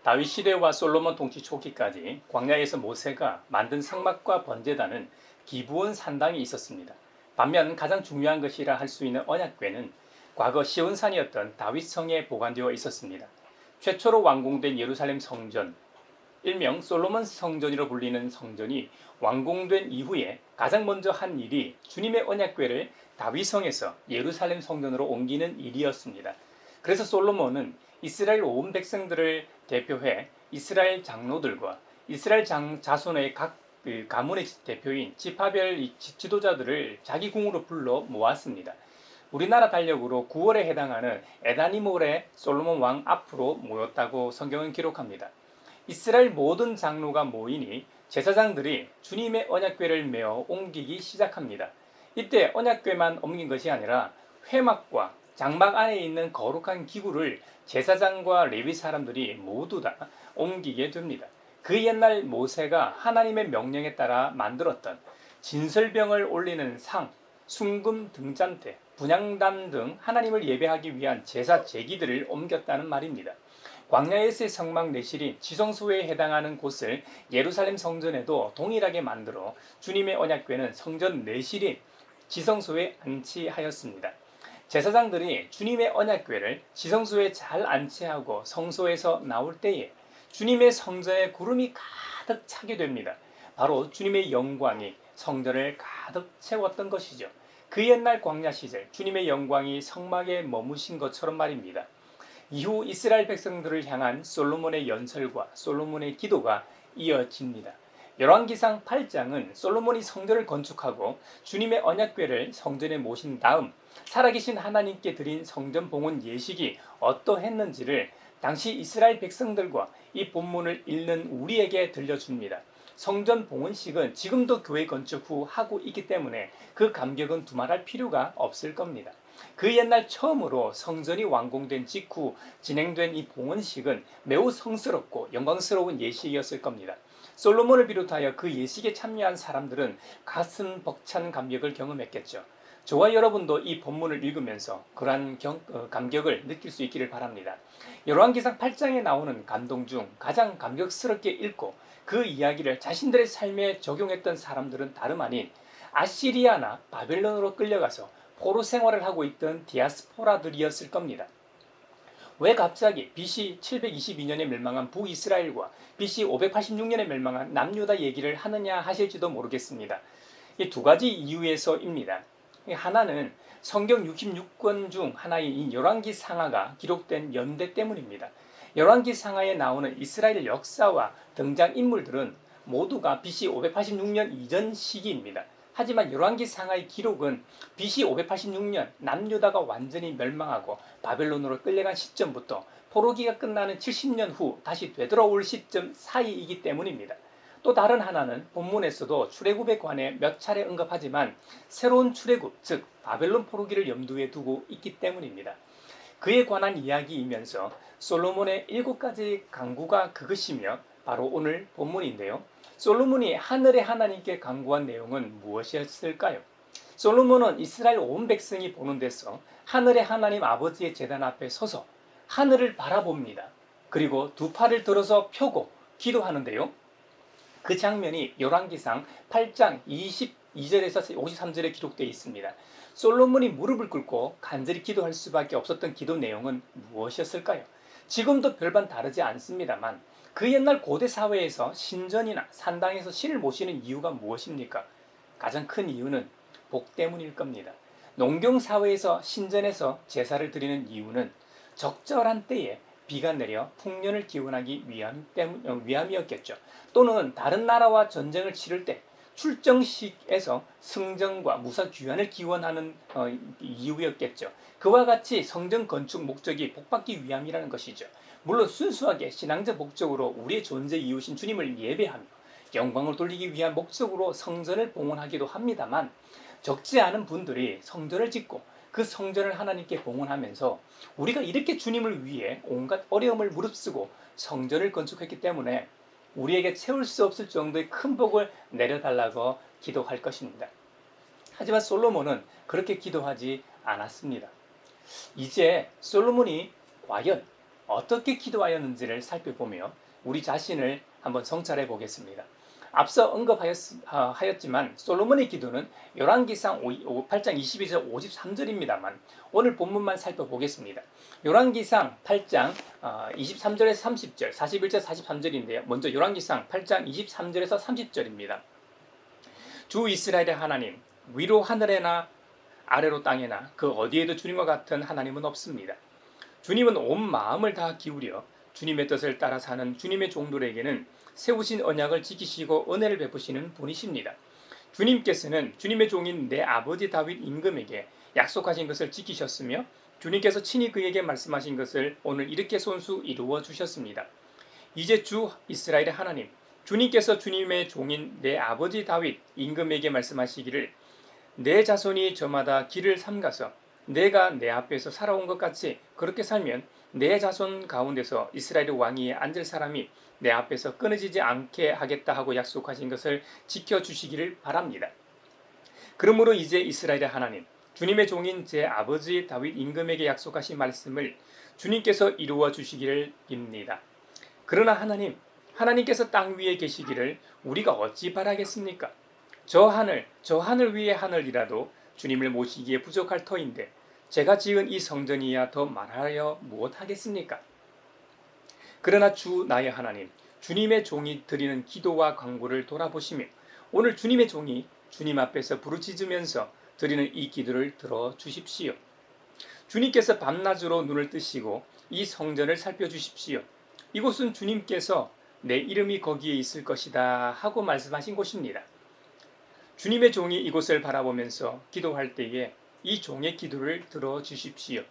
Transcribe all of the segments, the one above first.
다윗 시대와 솔로몬 통치 초기까지 광야에서 모세가 만든 성막과 번제단은 기브온 산당이 있었습니다. 반면 가장 중요한 것이라 할 수 있는 언약궤는 과거 시온산이었던 다윗 성에 보관되어 있었습니다. 최초로 완공된 예루살렘 성전, 일명 솔로몬 성전이라 불리는 성전이 완공된 이후에 가장 먼저 한 일이 주님의 언약궤를 다윗성에서 예루살렘 성전으로 옮기는 일이었습니다. 그래서 솔로몬은 이스라엘 온 백성들을 대표해 이스라엘 장로들과 이스라엘 자손의 각 가문의 대표인 지파별 지도자들을 자기 궁으로 불러 모았습니다. 우리나라 달력으로 9월에 해당하는 에다니몰의 솔로몬 왕 앞으로 모였다고 성경은 기록합니다. 이스라엘 모든 장로가 모이니 제사장들이 주님의 언약궤를 메어 옮기기 시작합니다. 이때 언약궤만 옮긴 것이 아니라 회막과 장막 안에 있는 거룩한 기구를 제사장과 레위 사람들이 모두 다 옮기게 됩니다. 그 옛날 모세가 하나님의 명령에 따라 만들었던 진설병을 올리는 상, 순금 등잔대, 분향단 등 하나님을 예배하기 위한 제사 제기들을 옮겼다는 말입니다. 광야에서의 성막 내실인 지성소에 해당하는 곳을 예루살렘 성전에도 동일하게 만들어 주님의 언약궤는 성전 내실인 지성소에 안치하였습니다. 제사장들이 주님의 언약궤를 지성소에 잘 안치하고 성소에서 나올 때에 주님의 성전에 구름이 가득 차게 됩니다. 바로 주님의 영광이 성전을 가득 채웠던 것이죠. 그 옛날 광야 시절 주님의 영광이 성막에 머무신 것처럼 말입니다. 이후 이스라엘 백성들을 향한 솔로몬의 연설과 솔로몬의 기도가 이어집니다. 열왕기상 8장은 솔로몬이 성전을 건축하고 주님의 언약궤를 성전에 모신 다음 살아계신 하나님께 드린 성전 봉헌 예식이 어떠했는지를 당시 이스라엘 백성들과 이 본문을 읽는 우리에게 들려줍니다. 성전 봉헌식은 지금도 교회 건축 후 하고 있기 때문에 그 감격은 두말할 필요가 없을 겁니다. 그 옛날 처음으로 성전이 완공된 직후 진행된 이 봉헌식은 매우 성스럽고 영광스러운 예식이었을 겁니다. 솔로몬을 비롯하여 그 예식에 참여한 사람들은 가슴 벅찬 감격을 경험했겠죠. 저와 여러분도 이 본문을 읽으면서 그러한 감격을 느낄 수 있기를 바랍니다. 열왕기상 8장에 나오는 감동 중 가장 감격스럽게 읽고 그 이야기를 자신들의 삶에 적용했던 사람들은 다름 아닌 아시리아나 바벨론으로 끌려가서 포로 생활을 하고 있던 디아스포라들이었을 겁니다. 왜 갑자기 BC 722년에 멸망한 북이스라엘과 BC 586년에 멸망한 남유다 얘기를 하느냐 하실지도 모르겠습니다. 이 두 가지 이유에서입니다. 하나는 성경 66권 중 하나인 열왕기 상하가 기록된 연대 때문입니다. 열왕기 상하에 나오는 이스라엘 역사와 등장인물들은 모두가 BC 586년 이전 시기입니다. 하지만 열왕기 상하의 기록은 BC 586년 남유다가 완전히 멸망하고 바벨론으로 끌려간 시점부터 포로기가 끝나는 70년 후 다시 되돌아올 시점 사이이기 때문입니다. 또 다른 하나는 본문에서도 출애굽에 관해 몇 차례 언급하지만 새로운 출애굽, 즉 바벨론 포로기를 염두에 두고 있기 때문입니다. 그에 관한 이야기이면서 솔로몬의 7가지 간구가 그것이며 바로 오늘 본문인데요. 솔로몬이 하늘의 하나님께 간구한 내용은 무엇이었을까요? 솔로몬은 이스라엘 온 백성이 보는 데서 하늘의 하나님 아버지의 제단 앞에 서서 하늘을 바라봅니다. 그리고 두 팔을 들어서 펴고 기도하는데요. 그 장면이 열왕기상 8장 22절에서 53절에 기록되어 있습니다. 솔로몬이 무릎을 꿇고 간절히 기도할 수밖에 없었던 기도 내용은 무엇이었을까요? 지금도 별반 다르지 않습니다만 그 옛날 고대 사회에서 신전이나 산당에서 신을 모시는 이유가 무엇입니까? 가장 큰 이유는 복 때문일 겁니다. 농경 사회에서 신전에서 제사를 드리는 이유는 적절한 때에 비가 내려 풍년을 기원하기 위함이었겠죠. 또는 다른 나라와 전쟁을 치를 때 출정식에서 승전과 무사 귀환을 기원하는 이유였겠죠. 그와 같이 성전 건축 목적이 복받기 위함이라는 것이죠. 물론 순수하게 신앙적 목적으로 우리의 존재 이유신 주님을 예배하며 영광을 돌리기 위한 목적으로 성전을 봉헌하기도 합니다만 적지 않은 분들이 성전을 짓고 그 성전을 하나님께 봉헌하면서 우리가 이렇게 주님을 위해 온갖 어려움을 무릅쓰고 성전을 건축했기 때문에 우리에게 채울 수 없을 정도의 큰 복을 내려달라고 기도할 것입니다. 하지만 솔로몬은 그렇게 기도하지 않았습니다. 이제 솔로몬이 과연 어떻게 기도하였는지를 살펴보며 우리 자신을 한번 성찰해 보겠습니다. 앞서 언급하였지만 솔로몬의 기도는 열왕기상 8장 22절 53절입니다만 오늘 본문만 살펴보겠습니다. 열왕기상 8장 23절에서 30절, 41절 43절인데요. 먼저 열왕기상 8장 23절에서 30절입니다. 주 이스라엘의 하나님, 위로 하늘에나 아래로 땅에나 그 어디에도 주님과 같은 하나님은 없습니다. 주님은 온 마음을 다 기울여 주님의 뜻을 따라 사는 주님의 종들에게는 세우신 언약을 지키시고 은혜를 베푸시는 분이십니다. 주님께서는 주님의 종인 내 아버지 다윗 임금에게 약속하신 것을 지키셨으며 주님께서 친히 그에게 말씀하신 것을 오늘 이렇게 손수 이루어 주셨습니다. 이제 주 이스라엘의 하나님, 주님께서 주님의 종인 내 아버지 다윗 임금에게 말씀하시기를 내 자손이 저마다 길을 삼가서 내가 내 앞에서 살아온 것 같이 그렇게 살면 내 자손 가운데서 이스라엘의 왕위에 앉을 사람이 내 앞에서 끊어지지 않게 하겠다 하고 약속하신 것을 지켜주시기를 바랍니다. 그러므로 이제 이스라엘의 하나님, 주님의 종인 제 아버지 다윗 임금에게 약속하신 말씀을 주님께서 이루어 주시기를 빕니다. 그러나 하나님께서 땅 위에 계시기를 우리가 어찌 바라겠습니까? 저 하늘 위의 하늘이라도 주님을 모시기에 부족할 터인데 제가 지은 이 성전이야 더 말하여 무엇하겠습니까? 그러나 주 나의 하나님, 주님의 종이 드리는 기도와 간구를 돌아보시며 오늘 주님의 종이 주님 앞에서 부르짖으면서 드리는 이 기도를 들어주십시오. 주님께서 밤낮으로 눈을 뜨시고 이 성전을 살펴주십시오. 이곳은 주님께서 내 이름이 거기에 있을 것이다 하고 말씀하신 곳입니다. 주님의 종이 이곳을 바라보면서 기도할 때에 이 종의 기도를 들어주십시오.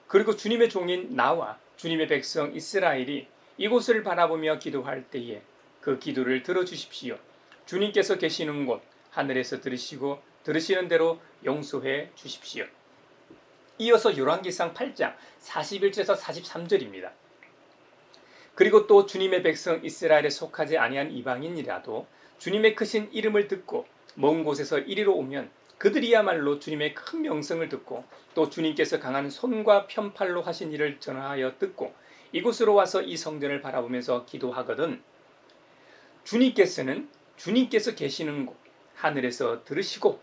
그리고 주님의 종인 나와 주님의 백성 이스라엘이 이곳을 바라보며 기도할 때에 그 기도를 들어주십시오. 주님께서 계시는 곳 하늘에서 들으시고 들으시는 대로 용서해 주십시오. 이어서 열왕기상 8장 41절에서 43절입니다. 그리고 또 주님의 백성 이스라엘에 속하지 아니한 이방인이라도 주님의 크신 이름을 듣고 먼 곳에서 이리로 오면 그들이야말로 주님의 큰 명성을 듣고 또 주님께서 강한 손과 편팔로 하신 일을 전하여 듣고 이곳으로 와서 이 성전을 바라보면서 기도하거든 주님께서 계시는 곳 하늘에서 들으시고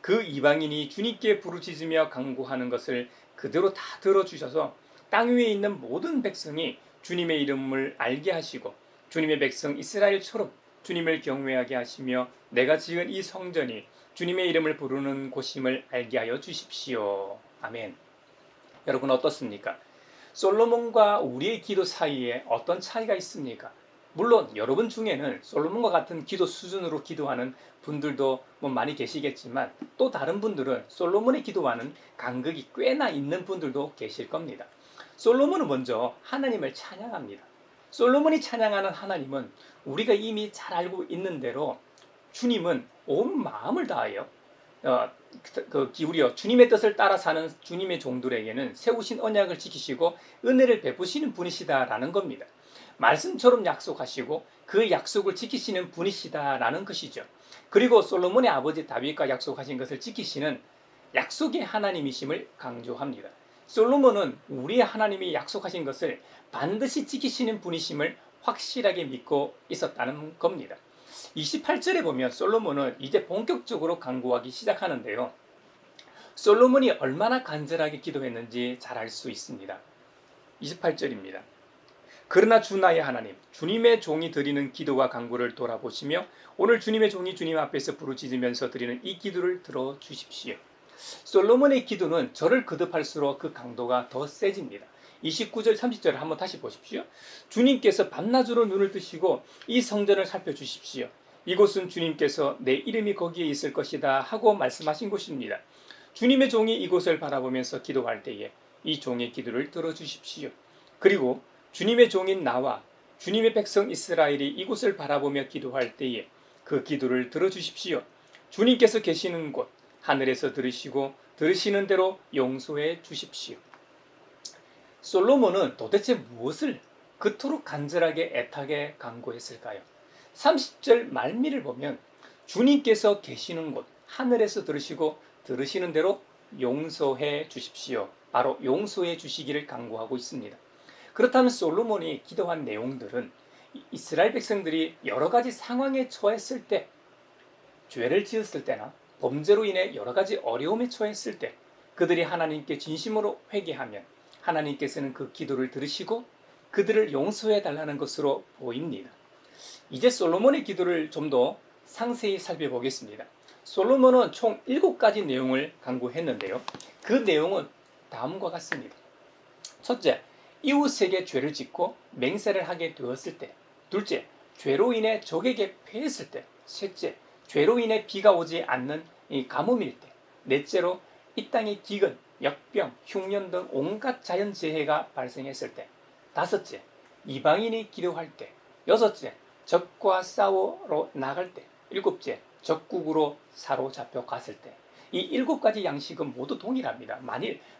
그 이방인이 주님께 부르짖으며 간구하는 것을 그대로 다 들어주셔서 땅 위에 있는 모든 백성이 주님의 이름을 알게 하시고 주님의 백성 이스라엘처럼 주님을 경외하게 하시며 내가 지은 이 성전이 주님의 이름을 부르는 곳임을 알게 하여 주십시오. 아멘. 여러분 어떻습니까? 솔로몬과 우리의 기도 사이에 어떤 차이가 있습니까? 물론 여러분 중에는 솔로몬과 같은 기도 수준으로 기도하는 분들도 많이 계시겠지만 또 다른 분들은 솔로몬의 기도와는 간극이 꽤나 있는 분들도 계실 겁니다. 솔로몬은 먼저 하나님을 찬양합니다. 솔로몬이 찬양하는 하나님은 우리가 이미 잘 알고 있는 대로 주님은 온 마음을 다하여 기울여 주님의 뜻을 따라 사는 주님의 종들에게는 세우신 언약을 지키시고 은혜를 베푸시는 분이시다라는 겁니다. 말씀처럼 약속하시고 그 약속을 지키시는 분이시다라는 것이죠. 그리고 솔로몬의 아버지 다윗과 약속하신 것을 지키시는 약속의 하나님이심을 강조합니다. 솔로몬은 우리의 하나님이 약속하신 것을 반드시 지키시는 분이심을 확실하게 믿고 있었다는 겁니다. 28절에 보면 솔로몬은 이제 본격적으로 간구하기 시작하는데요. 솔로몬이 얼마나 간절하게 기도했는지 잘 알 수 있습니다. 28절입니다. 그러나 주 나의 하나님, 주님의 종이 드리는 기도와 간구를 돌아보시며 오늘 주님의 종이 주님 앞에서 부르짖으면서 드리는 이 기도를 들어주십시오. 솔로몬의 기도는 절을 거듭할수록 그 강도가 더 세집니다. 29절 30절을 한번 다시 보십시오. 주님께서 밤낮으로 눈을 뜨시고 이 성전을 살펴주십시오. 이곳은 주님께서 내 이름이 거기에 있을 것이다 하고 말씀하신 곳입니다. 주님의 종이 이곳을 바라보면서 기도할 때에 이 종의 기도를 들어주십시오. 그리고 주님의 종인 나와 주님의 백성 이스라엘이 이곳을 바라보며 기도할 때에 그 기도를 들어주십시오. 주님께서 계시는 곳 하늘에서 들으시고 들으시는 대로 용서해 주십시오. 솔로몬은 도대체 무엇을 그토록 간절하게 애타게 간구했을까요? 30절 말미를 보면 주님께서 계시는 곳 하늘에서 들으시고 들으시는 대로 용서해 주십시오. 바로 용서해 주시기를 간구하고 있습니다. 그렇다면 솔로몬이 기도한 내용들은 이스라엘 백성들이 여러 가지 상황에 처했을 때, 죄를 지었을 때나 범죄로 인해 여러 가지 어려움에 처했을 때 그들이 하나님께 진심으로 회개하면 하나님께서는 그 기도를 들으시고 그들을 용서해 달라는 것으로 보입니다. 이제 솔로몬의 기도를 좀 더 상세히 살펴보겠습니다. 솔로몬은 총 7가지 내용을 강구했는데요. 그 내용은 다음과 같습니다. 첫째, 이웃에게 죄를 짓고 맹세를 하게 되었을 때. 둘째, 죄로 인해 적에게 패했을 때. 셋째, 죄로 인해 비가 오지 않는 이 가뭄일 때. 넷째로 이 땅에 기근, 역병, 흉년 등 온갖 자연재해가 발생했을 때. 다섯째, 이방인이 기도할 때. 여섯째, 적과 싸우러 나갈 때. 일곱째, 적국으로 사로잡혀 갔을 때. 이 7가지 양식은 모두 동일합니다.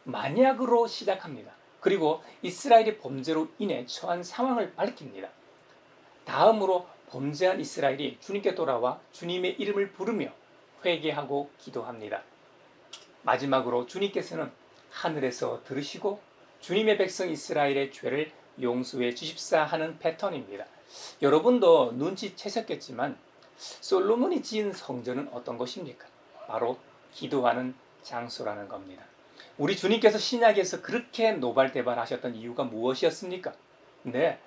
만약으로 시작합니다. 그리고 이스라엘이 범죄로 인해 처한 상황을 밝힙니다. 다음으로 범죄한 이스라엘이 주님께 돌아와 주님의 이름을 부르며 회개하고 기도합니다. 마지막으로 주님께서는 하늘에서 들으시고 주님의 백성 이스라엘의 죄를 용서해 주십사 하는 패턴입니다. 여러분도 눈치채셨겠지만 솔로몬이 지은 성전은 어떤 것입니까? 바로 기도하는 장소라는 겁니다. 우리 주님께서 신약에서 그렇게 노발대발하셨던 이유가 무엇이었습니까? 네,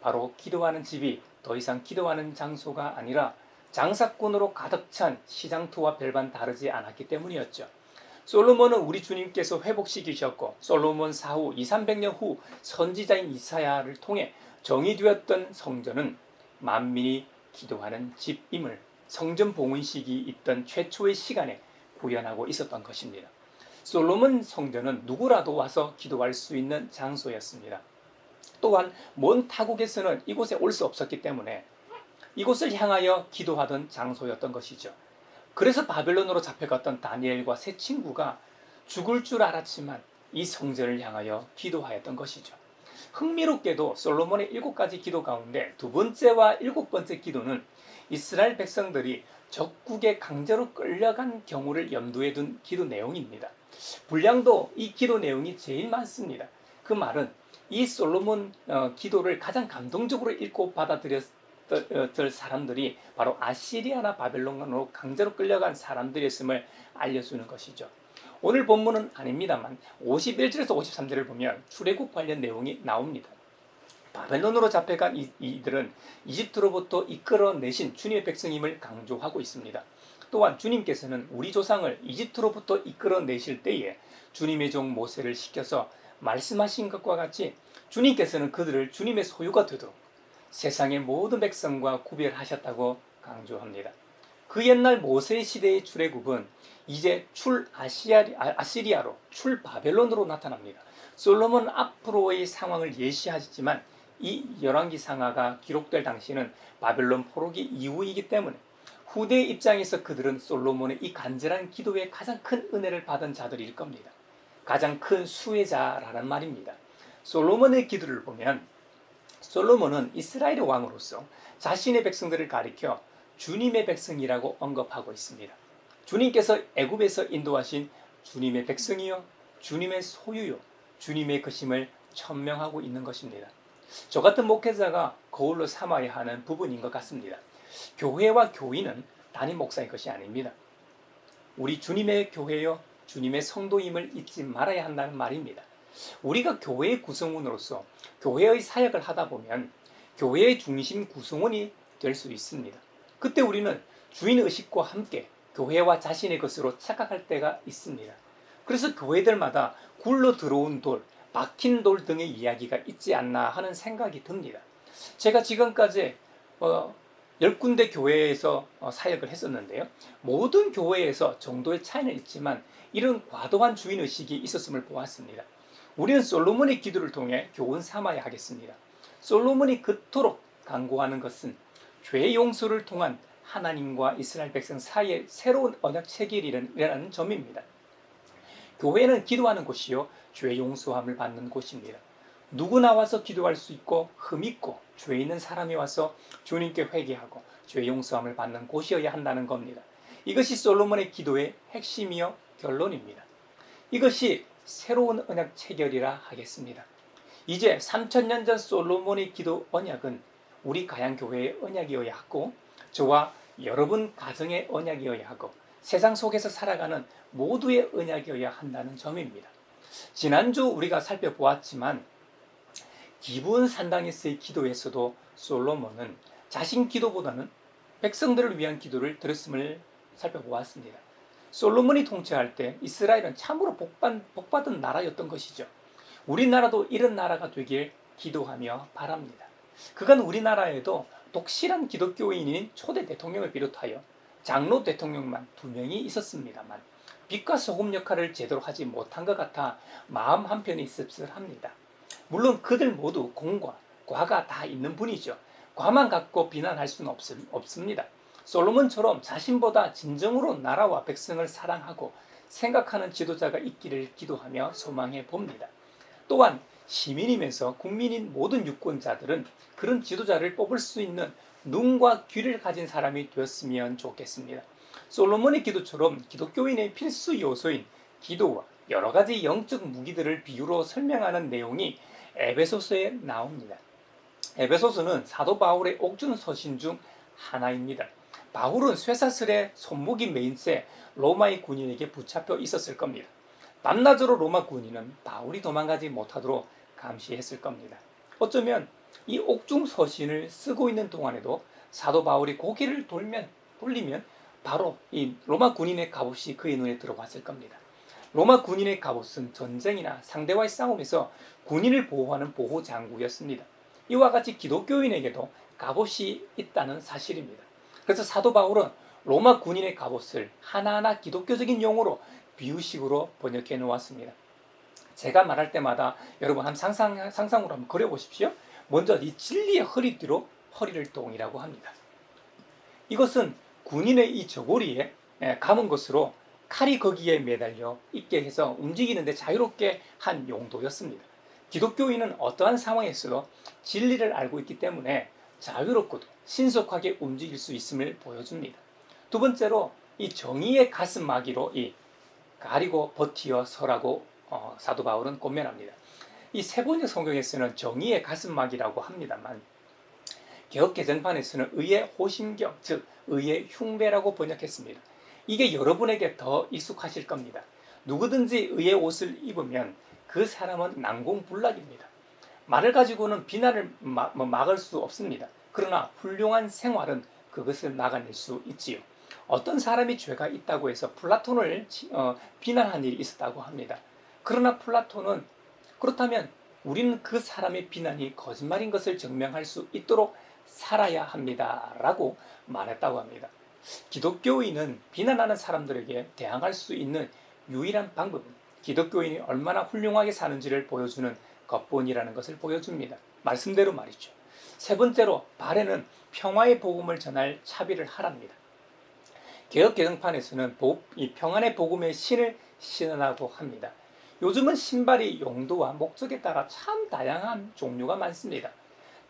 바로 기도하는 집이 더 이상 기도하는 장소가 아니라 장사꾼으로 가득 찬 시장터와 별반 다르지 않았기 때문이었죠. 솔로몬은 우리 주님께서 회복시키셨고 솔로몬 사후 200~300년 후 선지자인 이사야를 통해 정의되었던 성전은 만민이 기도하는 집임을 성전 봉헌식이 있던 최초의 시간에 구현하고 있었던 것입니다. 솔로몬 성전은 누구라도 와서 기도할 수 있는 장소였습니다. 또한 먼 타국에서는 이곳에 올 수 없었기 때문에 이곳을 향하여 기도하던 장소였던 것이죠. 그래서 바벨론으로 잡혀갔던 다니엘과 세 친구가 죽을 줄 알았지만 이 성전을 향하여 기도하였던 것이죠. 흥미롭게도 솔로몬의 7가지 기도 가운데 2번째와 7번째 기도는 이스라엘 백성들이 적국에 강제로 끌려간 경우를 염두에 둔 기도 내용입니다. 분량도 이 기도 내용이 제일 많습니다. 그 말은 이 솔로몬 기도를 가장 감동적으로 읽고 받아들였던 사람들이 바로 아시리아나 바벨론으로 강제로 끌려간 사람들이었음을 알려주는 것이죠. 오늘 본문은 아닙니다만 51절에서 53절을 보면 출애굽 관련 내용이 나옵니다. 바벨론으로 잡혀간 이들은 이집트로부터 이끌어내신 주님의 백성임을 강조하고 있습니다. 또한 주님께서는 우리 조상을 이집트로부터 이끌어내실 때에 주님의 종 모세를 시켜서 말씀하신 것과 같이 주님께서는 그들을 주님의 소유가 되도록 세상의 모든 백성과 구별하셨다고 강조합니다. 그 옛날 모세 시대의 출애굽은 이제 아시리아로 바벨론으로 나타납니다. 솔로몬 앞으로의 상황을 예시하지만 이 열왕기 상하가 기록될 당시는 바벨론 포로기 이후이기 때문에 후대의 입장에서 그들은 솔로몬의 이 간절한 기도에 가장 큰 은혜를 받은 자들일 겁니다. 가장 큰 수혜자라는 말입니다. 솔로몬의 기도를 보면 솔로몬은 이스라엘의 왕으로서 자신의 백성들을 가리켜 주님의 백성이라고 언급하고 있습니다. 주님께서 애굽에서 인도하신 주님의 백성이요 주님의 소유요 주님의 것임을 천명하고 있는 것입니다. 저 같은 목회자가 거울로 삼아야 하는 부분인 것 같습니다. 교회와 교인은 담임 목사의 것이 아닙니다. 우리 주님의 교회요 주님의 성도임을 잊지 말아야 한다는 말입니다. 우리가 교회의 구성원으로서 교회의 사역을 하다 보면 교회의 중심 구성원이 될 수 있습니다. 그때 우리는 주인의식과 함께 교회와 자신의 것으로 착각할 때가 있습니다. 그래서 교회들마다 굴러 들어온 돌, 박힌 돌 등의 이야기가 있지 않나 하는 생각이 듭니다. 제가 지금까지 10군데 교회에서 사역을 했었는데요. 모든 교회에서 정도의 차이는 있지만 이런 과도한 주인의식이 있었음을 보았습니다. 우리는 솔로몬의 기도를 통해 교훈 삼아야 하겠습니다. 솔로몬이 그토록 강구하는 것은 죄 용서를 통한 하나님과 이스라엘 백성 사이의 새로운 언약 체결이라는 점입니다. 교회는 기도하는 곳이요 죄 용서함을 받는 곳입니다. 누구나 와서 기도할 수 있고 흠 있고 죄 있는 사람이 와서 주님께 회개하고 죄 용서함을 받는 곳이어야 한다는 겁니다. 이것이 솔로몬의 기도의 핵심이요 결론입니다. 이것이 새로운 언약 체결이라 하겠습니다. 이제 3000년 전 솔로몬의 기도 언약은 우리 가양교회의 언약이어야 하고 저와 여러분 가정의 언약이어야 하고 세상 속에서 살아가는 모두의 언약이어야 한다는 점입니다. 지난주 우리가 살펴보았지만 기브온 산당에서의 기도에서도 솔로몬은 자신 기도보다는 백성들을 위한 기도를 드렸음을 살펴보았습니다. 솔로몬이 통치할 때 이스라엘은 참으로 복받은 나라였던 것이죠. 우리나라도 이런 나라가 되길 기도하며 바랍니다. 그간 우리나라에도 독실한 기독교인인 초대 대통령을 비롯하여 장로 대통령만 2명이 있었습니다만 빛과 소금 역할을 제대로 하지 못한 것 같아 마음 한편이 씁쓸합니다. 물론 그들 모두 공과 과가 다 있는 분이죠. 과만 갖고 비난할 수는 없습니다. 솔로몬처럼 자신보다 진정으로 나라와 백성을 사랑하고 생각하는 지도자가 있기를 기도하며 소망해 봅니다. 또한 시민이면서 국민인 모든 유권자들은 그런 지도자를 뽑을 수 있는 눈과 귀를 가진 사람이 되었으면 좋겠습니다. 솔로몬의 기도처럼 기독교인의 필수 요소인 기도와 여러 가지 영적 무기들을 비유로 설명하는 내용이 에베소서에 나옵니다. 에베소서는 사도 바울의 옥중 서신 중 하나입니다. 바울은 쇠사슬에 손목이 메인 채 로마의 군인에게 붙잡혀 있었을 겁니다. 밤낮으로 로마 군인은 바울이 도망가지 못하도록 감시했을 겁니다. 어쩌면 이 옥중 서신을 쓰고 있는 동안에도 사도 바울이 고개를 돌리면 바로 이 로마 군인의 갑옷이 그의 눈에 들어왔을 겁니다. 로마 군인의 갑옷은 전쟁이나 상대와의 싸움에서 군인을 보호하는 보호장구였습니다. 이와 같이 기독교인에게도 갑옷이 있다는 사실입니다. 그래서 사도 바울은 로마 군인의 갑옷을 하나하나 기독교적인 용어로 비유식으로 번역해 놓았습니다. 제가 말할 때마다 여러분 한번 상상으로 한번 그려보십시오. 먼저 이 진리의 허리띠로 허리를 동이라고 합니다. 이것은 군인의 이 저고리에 감은 것으로 칼이 거기에 매달려 있게 해서 움직이는데 자유롭게 한 용도였습니다. 기독교인은 어떠한 상황에서도 진리를 알고 있기 때문에 자유롭고도 신속하게 움직일 수 있음을 보여줍니다. 두 번째로 이 정의의 가슴막이로 이 가리고 버티어 서라고 사도 바울은 권면합니다. 이 세 번째 성경에서는 정의의 가슴막이라고 합니다만 개역 개정판에서는 의의 호심경, 즉 의의 흉배라고 번역했습니다. 이게 여러분에게 더 익숙하실 겁니다. 누구든지 의의 옷을 입으면 그 사람은 난공불락입니다. 말을 가지고는 비난을 막을 수 없습니다. 그러나 훌륭한 생활은 그것을 막아낼 수 있지요. 어떤 사람이 죄가 있다고 해서 플라톤을 비난한 일이 있었다고 합니다. 그러나 플라톤은 그렇다면 우리는 그 사람의 비난이 거짓말인 것을 증명할 수 있도록 살아야 합니다 라고 말했다고 합니다. 기독교인은 비난하는 사람들에게 대항할 수 있는 유일한 방법은 기독교인이 얼마나 훌륭하게 사는지를 보여주는 것뿐이라는 것을 보여줍니다. 말씀대로 말이죠. 세 번째로 발에는 평화의 복음을 전할 차비를 하랍니다. 개역 개정판에서는 이 평안의 복음의 신을 신으라고 합니다. 요즘은 신발이 용도와 목적에 따라 참 다양한 종류가 많습니다.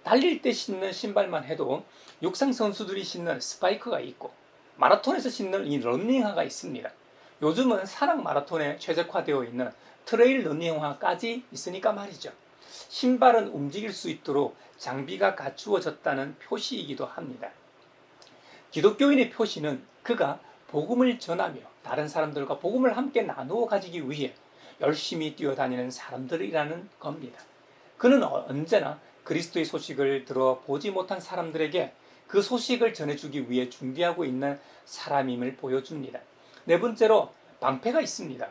달릴 때 신는 신발만 해도 육상 선수들이 신는 스파이크가 있고 마라톤에서 신는 이 러닝화가 있습니다. 요즘은 산악 마라톤에 최적화되어 있는 트레일 러닝화까지 있으니까 말이죠. 신발은 움직일 수 있도록 장비가 갖추어졌다는 표시이기도 합니다. 기독교인의 표시는 그가 복음을 전하며 다른 사람들과 복음을 함께 나누어 가지기 위해 열심히 뛰어다니는 사람들이라는 겁니다. 그는 언제나 그리스도의 소식을 들어보지 못한 사람들에게 그 소식을 전해주기 위해 준비하고 있는 사람임을 보여줍니다. 네 번째로 방패가 있습니다.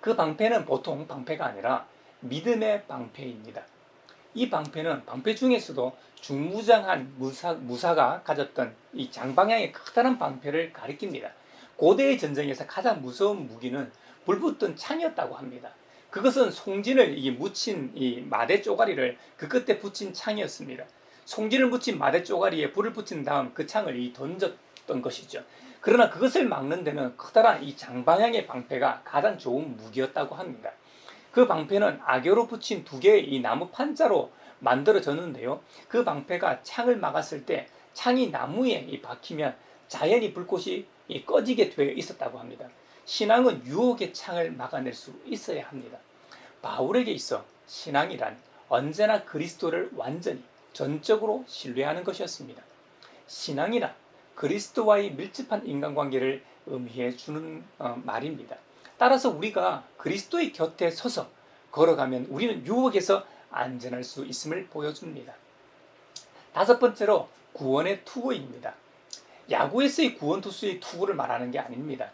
그 방패는 보통 방패가 아니라 믿음의 방패입니다. 이 방패는 방패 중에서도 중무장한 무사가 가졌던 이 장방향의 커다란 방패를 가리킵니다. 고대의 전쟁에서 가장 무서운 무기는 불붙던 창이었다고 합니다. 그것은 송진을 묻힌 이 마대 쪼가리를 그 끝에 붙인 창이었습니다. 송진을 묻힌 마대 쪼가리에 불을 붙인 다음 그 창을 던졌던 것이죠. 그러나 그것을 막는 데는 커다란 이 장방향의 방패가 가장 좋은 무기였다고 합니다. 그 방패는 악교로 붙인 2개의 이 나무 판자로 만들어졌는데요. 그 방패가 창을 막았을 때 창이 나무에 박히면 자연히 불꽃이 꺼지게 되어 있었다고 합니다. 신앙은 유혹의 창을 막아낼 수 있어야 합니다. 바울에게 있어 신앙이란 언제나 그리스도를 완전히 전적으로 신뢰하는 것이었습니다. 신앙이란 그리스도와의 밀접한 인간관계를 의미해 주는 말입니다. 따라서 우리가 그리스도의 곁에 서서 걸어가면 우리는 유혹에서 안전할 수 있음을 보여줍니다. 다섯 번째로 구원의 투구입니다. 야구에서의 구원 투수의 투구를 말하는 게 아닙니다.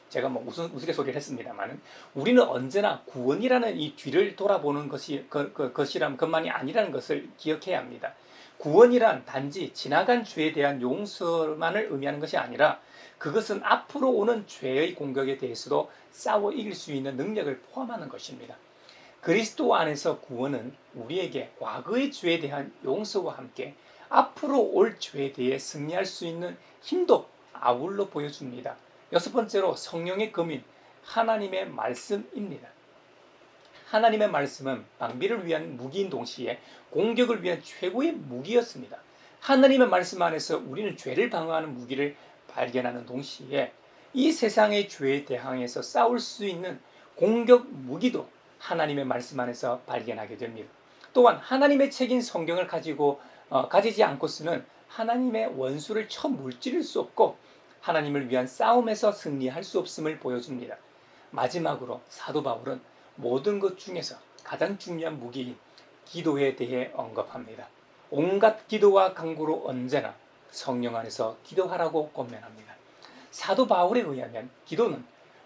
제가 우스갯소리를 했습니다만 우리는 언제나 구원이라는 이 뒤를 돌아보는 것만이 아니라는 것을 기억해야 합니다. 구원이란 단지 지나간 죄에 대한 용서만을 의미하는 것이 아니라 그것은 앞으로 오는 죄의 공격에 대해서도 싸워 이길 수 있는 능력을 포함하는 것입니다. 그리스도 안에서 구원은 우리에게 과거의 죄에 대한 용서와 함께 앞으로 올 죄에 대해 승리할 수 있는 힘도 아울러 보여줍니다. 여섯 번째로 성령의 검인 하나님의 말씀입니다. 하나님의 말씀은 방비를 위한 무기인 동시에 공격을 위한 최고의 무기였습니다. 하나님의 말씀 안에서 우리는 죄를 방어하는 무기를 발견하는 동시에 이 세상의 죄에 대항해서 싸울 수 있는 공격 무기도 하나님의 말씀 안에서 발견하게 됩니다. 또한 하나님의 책인 성경을 가지지 않고서는 하나님의 원수를 쳐 물찌를 수 없고 하나님을 위한 싸움에서 승리할 수 없음을 보여줍니다. 마지막으로 사도 바울은 모든 것 중에서 가장 중요한 무기인 기도에 대해 언급합니다. 온갖 기도와 간구로 언제나 성령 안에서 기도하라고 권면합니다. 사도 바울에 의하면 기도는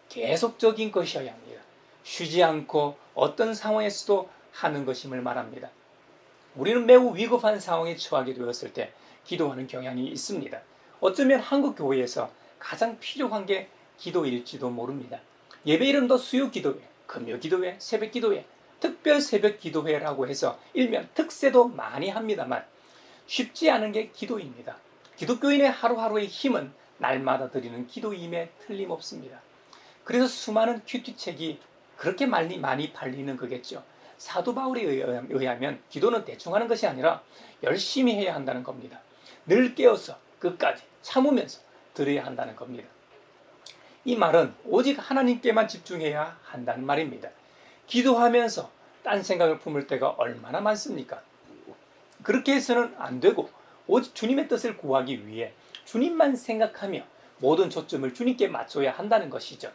계속적인 것이어야 합니다. 쉬지 않고 어떤 상황에서도 하는 것임을 말합니다. 우리는 매우 위급한 상황에 처하게 되었을 때 기도하는 경향이 있습니다. 어쩌면 한국 교회에서 가장 필요한 게 기도일지도 모릅니다. 예배 이름도 수요 기도회, 금요 기도회, 새벽 기도회, 특별 새벽 기도회라고 해서 일명 특세도 많이 합니다만 쉽지 않은 게 기도입니다. 기독교인의 하루하루의 힘은 날마다 드리는 기도임에 틀림없습니다. 그래서 수많은 큐티책이 그렇게 많이 팔리는 거겠죠. 사도 바울에 의하면 기도는 대충 하는 것이 아니라 열심히 해야 한다는 겁니다. 늘 깨어서 끝까지 참으면서 드려야 한다는 겁니다. 이 말은 오직 하나님께만 집중해야 한다는 말입니다. 기도하면서 딴 생각을 품을 때가 얼마나 많습니까? 그렇게 해서는 안 되고 오직 주님의 뜻을 구하기 위해 주님만 생각하며 모든 초점을 주님께 맞춰야 한다는 것이죠.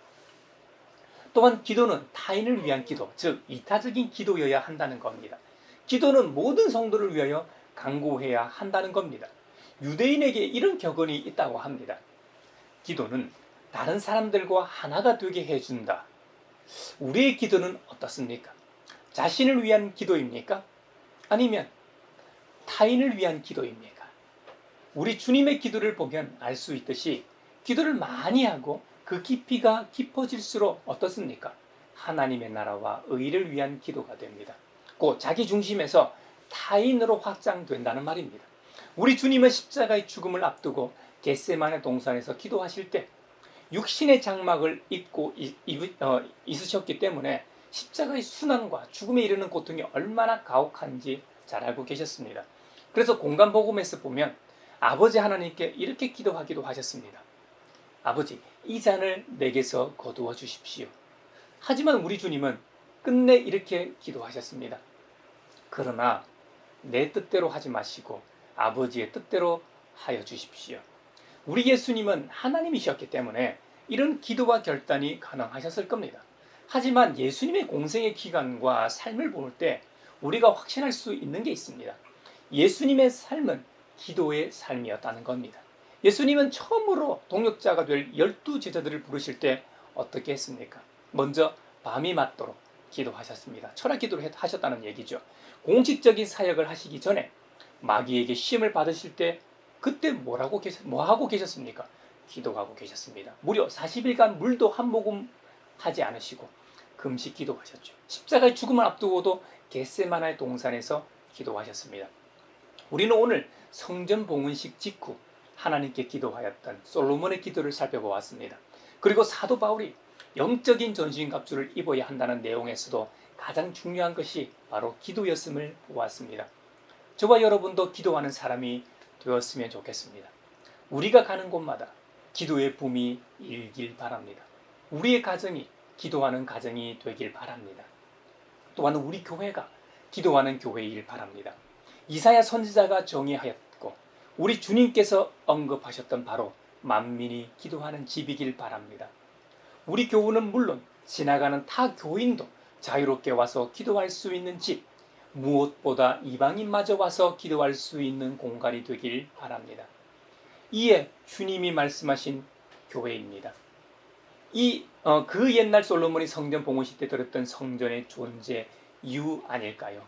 또한 기도는 타인을 위한 기도, 즉 이타적인 기도여야 한다는 겁니다. 기도는 모든 성도를 위하여 간구해야 한다는 겁니다. 유대인에게 이런 격언이 있다고 합니다. 기도는 다른 사람들과 하나가 되게 해준다. 우리의 기도는 어떻습니까? 자신을 위한 기도입니까? 아니면 타인을 위한 기도입니까? 우리 주님의 기도를 보면 알 수 있듯이 기도를 많이 하고 그 깊이가 깊어질수록 어떻습니까? 하나님의 나라와 의를 위한 기도가 됩니다. 곧 자기 중심에서 타인으로 확장된다는 말입니다. 우리 주님은 십자가의 죽음을 앞두고 겟세마네 동산에서 기도하실 때 육신의 장막을 입고 있으셨기 때문에 십자가의 순환과 죽음에 이르는 고통이 얼마나 가혹한지 잘 알고 계셨습니다. 그래서 공간복음에서 보면 아버지 하나님께 이렇게 기도하기도 하셨습니다. 아버지, 이 잔을 내게서 거두어 주십시오. 하지만 우리 주님은 끝내 이렇게 기도하셨습니다. 그러나 내 뜻대로 하지 마시고 아버지의 뜻대로 하여 주십시오. 우리 예수님은 하나님이셨기 때문에 이런 기도와 결단이 가능하셨을 겁니다. 하지만 예수님의 공생의 기간과 삶을 볼 때 우리가 확신할 수 있는 게 있습니다. 예수님의 삶은 기도의 삶이었다는 겁니다. 예수님은 처음으로 동역자가 될 12제자들을 부르실 때 어떻게 했습니까? 먼저 밤이 맞도록 기도하셨습니다. 철학 기도를 하셨다는 얘기죠. 공식적인 사역을 하시기 전에 마귀에게 시험을 받으실 때 그때 뭐 하고 계셨습니까? 기도하고 계셨습니다. 무려 40일간 물도 한 모금 하지 않으시고 금식 기도하셨죠. 십자가의 죽음을 앞두고도 겟세마네 동산에서 기도하셨습니다. 우리는 오늘 성전 봉헌식 직후 하나님께 기도하였던 솔로몬의 기도를 살펴보았습니다. 그리고 사도 바울이 영적인 전신갑주를 입어야 한다는 내용에서도 가장 중요한 것이 바로 기도였음을 보았습니다. 저와 여러분도 기도하는 사람이 되었으면 좋겠습니다. 우리가 가는 곳마다 기도의 붐이 일길 바랍니다. 우리의 가정이 기도하는 가정이 되길 바랍니다. 또한 우리 교회가 기도하는 교회이길 바랍니다. 이사야 선지자가 정의하였고 우리 주님께서 언급하셨던 바로 만민이 기도하는 집이길 바랍니다. 우리 교우는 물론 지나가는 타 교인도 자유롭게 와서 기도할 수 있는 집, 무엇보다 이방인마저 와서 기도할 수 있는 공간이 되길 바랍니다. 이에 주님이 말씀하신 교회입니다. 그 옛날 솔로몬이 성전 봉헌시 때 들었던 성전의 존재 이유 아닐까요?